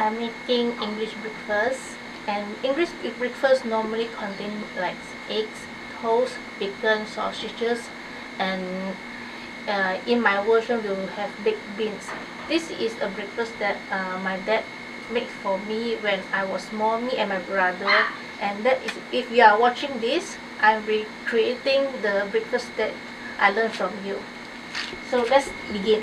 I'm making English breakfast, and English breakfast normally contain like eggs, toast, bacon, sausages, and in my version we will have baked beans. This is a breakfast that my dad made for me when I was small, me and my brother, and that is, if you are watching this, I'm recreating the breakfast that I learned from you. So let's begin.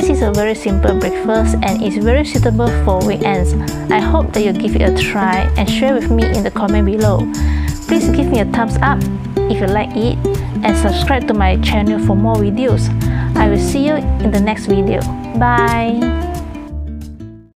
This is a very simple breakfast and is very suitable for weekends. I hope that you give it a try and share with me in the comment below. Please give me a thumbs up if you like it and subscribe to my channel for more videos. I will see you in the next video. Bye!